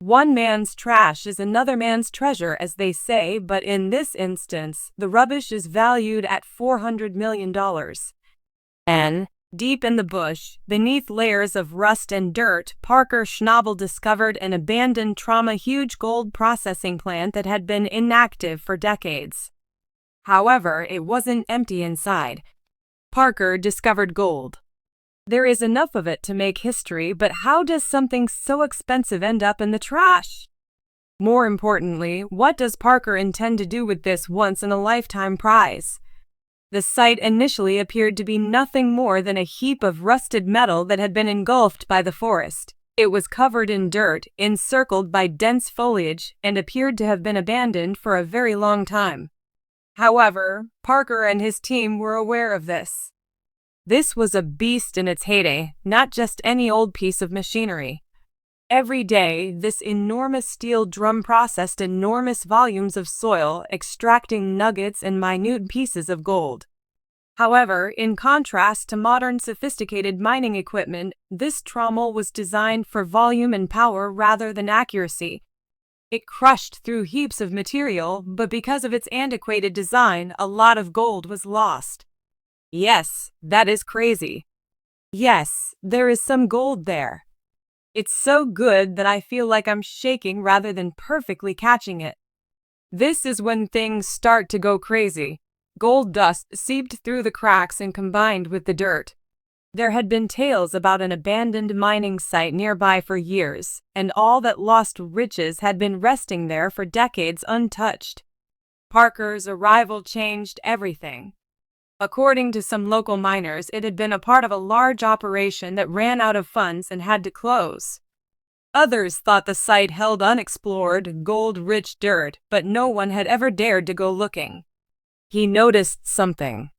One man's trash is another man's treasure, as they say, but in this instance, the rubbish is valued at $400 million. And, deep in the bush, beneath layers of rust and dirt, Parker Schnabel discovered an abandoned huge gold processing plant that had been inactive for decades. However, it wasn't empty inside. Parker discovered gold. There is enough of it to make history, but how does something so expensive end up in the trash? More importantly, what does Parker intend to do with this once-in-a-lifetime prize? The site initially appeared to be nothing more than a heap of rusted metal that had been engulfed by the forest. It was covered in dirt, encircled by dense foliage, and appeared to have been abandoned for a very long time. However, Parker and his team were aware of this. This was a beast in its heyday, not just any old piece of machinery. Every day, this enormous steel drum processed enormous volumes of soil, extracting nuggets and minute pieces of gold. However, in contrast to modern sophisticated mining equipment, this trommel was designed for volume and power rather than accuracy. It crushed through heaps of material, but because of its antiquated design, a lot of gold was lost. Yes, that is crazy. Yes, there is some gold there. It's so good that I feel like I'm shaking rather than perfectly catching it. This is when things start to go crazy. Gold dust seeped through the cracks and combined with the dirt. There had been tales about an abandoned mining site nearby for years, and all that lost riches had been resting there for decades untouched. Parker's arrival changed everything. According to some local miners, it had been a part of a large operation that ran out of funds and had to close. Others thought the site held unexplored, gold-rich dirt, but no one had ever dared to go looking. He noticed something.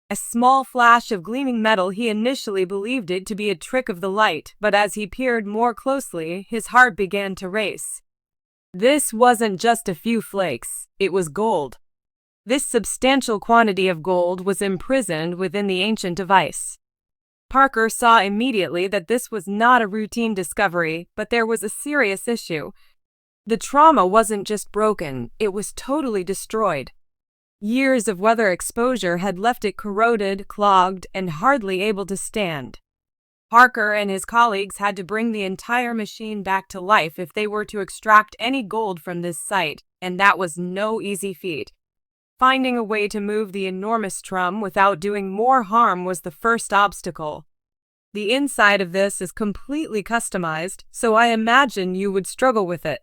A small flash of gleaming metal. He initially believed it to be a trick of the light, but as he peered more closely, his heart began to race. This wasn't just a few flakes, it was gold. This substantial quantity of gold was imprisoned within the ancient device. Parker saw immediately that this was not a routine discovery, but there was a serious issue. The trauma wasn't just broken, it was totally destroyed. Years of weather exposure had left it corroded, clogged, and hardly able to stand. Parker and his colleagues had to bring the entire machine back to life if they were to extract any gold from this site, and that was no easy feat. Finding a way to move the enormous drum without doing more harm was the first obstacle. The inside of this is completely customized, so I imagine you would struggle with it.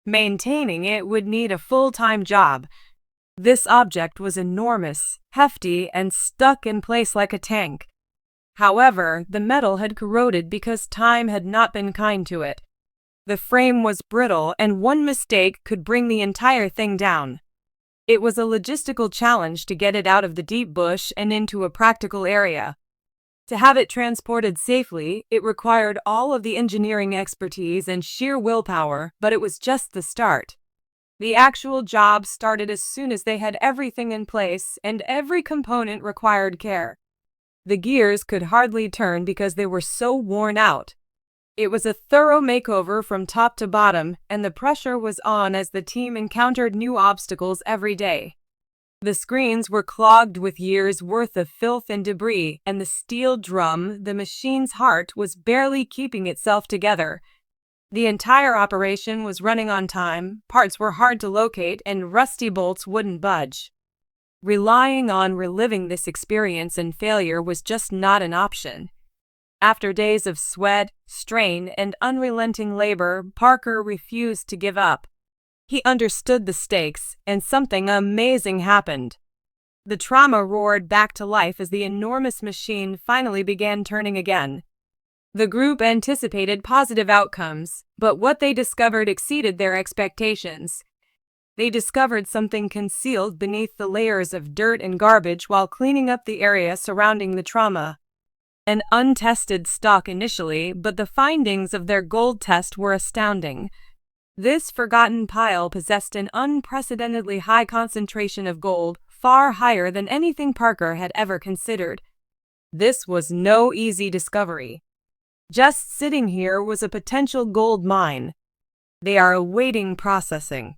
Maintaining it would need a full-time job. This object was enormous, hefty, and stuck in place like a tank. However, the metal had corroded because time had not been kind to it. The frame was brittle, and one mistake could bring the entire thing down. It was a logistical challenge to get it out of the deep bush and into a practical area. To have it transported safely, it required all of the engineering expertise and sheer willpower, but it was just the start. The actual job started as soon as they had everything in place, and every component required care. The gears could hardly turn because they were so worn out. It was a thorough makeover from top to bottom, and the pressure was on as the team encountered new obstacles every day. The screens were clogged with years' worth of filth and debris, and the steel drum, the machine's heart, was barely keeping itself together. The entire operation was running on time, parts were hard to locate, and rusty bolts wouldn't budge. Relying on reliving this experience and failure was just not an option. After days of sweat, strain, and unrelenting labor, Parker refused to give up. He understood the stakes, and something amazing happened. The trauma roared back to life as the enormous machine finally began turning again. The group anticipated positive outcomes, but what they discovered exceeded their expectations. They discovered something concealed beneath the layers of dirt and garbage while cleaning up the area surrounding the trauma. An untested stock initially, but the findings of their gold test were astounding. This forgotten pile possessed an unprecedentedly high concentration of gold, far higher than anything Parker had ever considered. This was no easy discovery. Just sitting here was a potential gold mine. They are awaiting processing.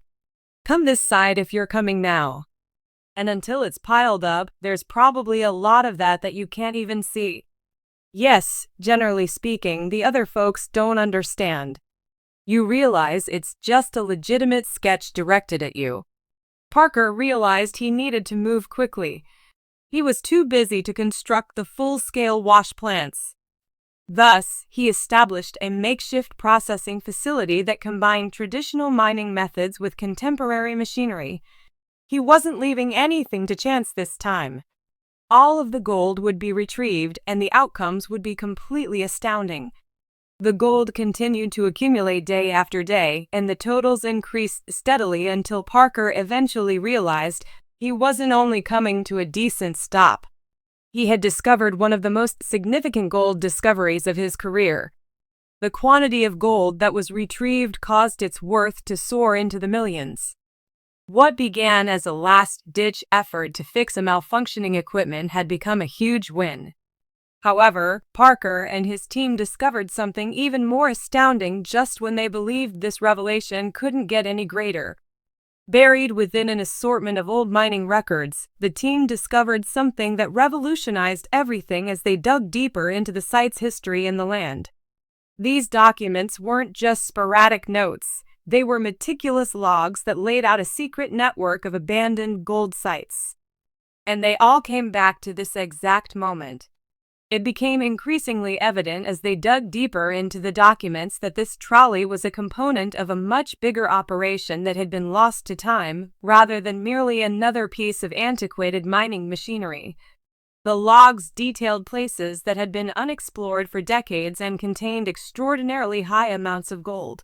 Come this side if you're coming now. And until it's piled up, there's probably a lot of that you can't even see. Yes, generally speaking, the other folks don't understand. You realize it's just a legitimate sketch directed at you. Parker realized he needed to move quickly. He was too busy to construct the full-scale wash plants. Thus, he established a makeshift processing facility that combined traditional mining methods with contemporary machinery. He wasn't leaving anything to chance this time. All of the gold would be retrieved, and the outcomes would be completely astounding. The gold continued to accumulate day after day, and the totals increased steadily until Parker eventually realized he wasn't only coming to a decent stop. He had discovered one of the most significant gold discoveries of his career. The quantity of gold that was retrieved caused its worth to soar into the millions. What began as a last-ditch effort to fix a malfunctioning equipment had become a huge win. However, Parker and his team discovered something even more astounding just when they believed this revelation couldn't get any greater. Buried within an assortment of old mining records, the team discovered something that revolutionized everything as they dug deeper into the site's history in the land. These documents weren't just sporadic notes, they were meticulous logs that laid out a secret network of abandoned gold sites. And they all came back to this exact moment. It became increasingly evident as they dug deeper into the documents that this trolley was a component of a much bigger operation that had been lost to time, rather than merely another piece of antiquated mining machinery. The logs detailed places that had been unexplored for decades and contained extraordinarily high amounts of gold.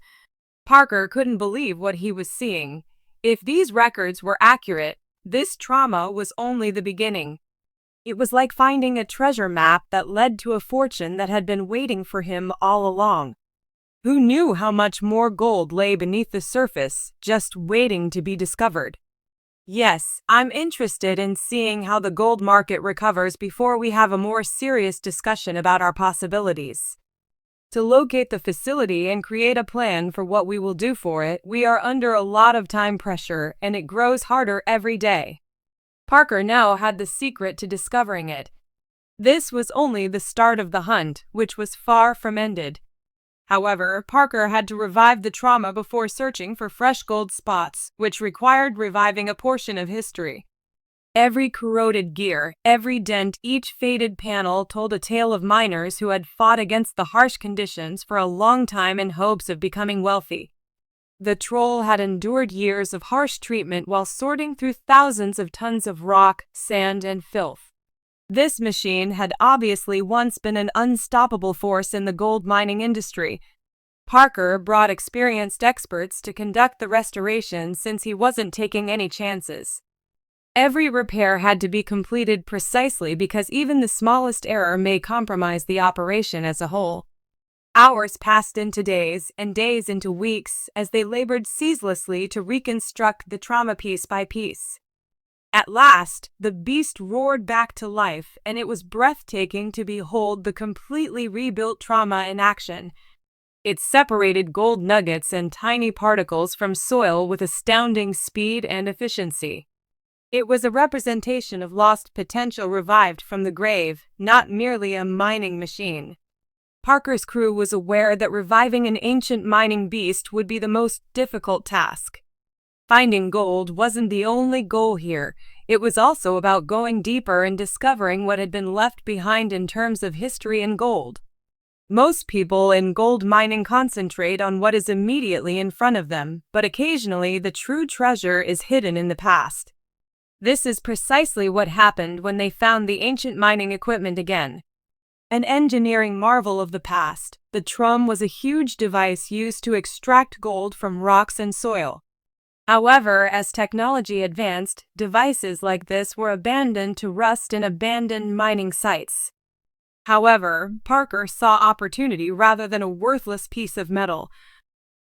Parker couldn't believe what he was seeing. If these records were accurate, this trauma was only the beginning. It was like finding a treasure map that led to a fortune that had been waiting for him all along. Who knew how much more gold lay beneath the surface, just waiting to be discovered? Yes, I'm interested in seeing how the gold market recovers before we have a more serious discussion about our possibilities. To locate the facility and create a plan for what we will do for it, we are under a lot of time pressure, and it grows harder every day. Parker now had the secret to discovering it. This was only the start of the hunt, which was far from ended. However, Parker had to revive the trauma before searching for fresh gold spots, which required reviving a portion of history. Every corroded gear, every dent, each faded panel told a tale of miners who had fought against the harsh conditions for a long time in hopes of becoming wealthy. The troll had endured years of harsh treatment while sorting through thousands of tons of rock, sand, and filth. This machine had obviously once been an unstoppable force in the gold mining industry. Parker brought experienced experts to conduct the restoration since he wasn't taking any chances. Every repair had to be completed precisely because even the smallest error may compromise the operation as a whole. Hours passed into days, and days into weeks, as they labored ceaselessly to reconstruct the trauma piece by piece. At last, the beast roared back to life, and it was breathtaking to behold the completely rebuilt trauma in action. It separated gold nuggets and tiny particles from soil with astounding speed and efficiency. It was a representation of lost potential revived from the grave, not merely a mining machine. Parker's crew was aware that reviving an ancient mining beast would be the most difficult task. Finding gold wasn't the only goal here, it was also about going deeper and discovering what had been left behind in terms of history and gold. Most people in gold mining concentrate on what is immediately in front of them, but occasionally the true treasure is hidden in the past. This is precisely what happened when they found the ancient mining equipment again. An engineering marvel of the past, the trum was a huge device used to extract gold from rocks and soil. However, as technology advanced, devices like this were abandoned to rust in abandoned mining sites. However, Parker saw opportunity rather than a worthless piece of metal.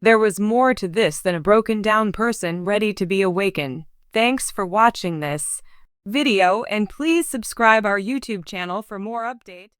There was more to this than a broken-down person ready to be awakened. Thanks for watching this video, and please subscribe our YouTube channel for more updates.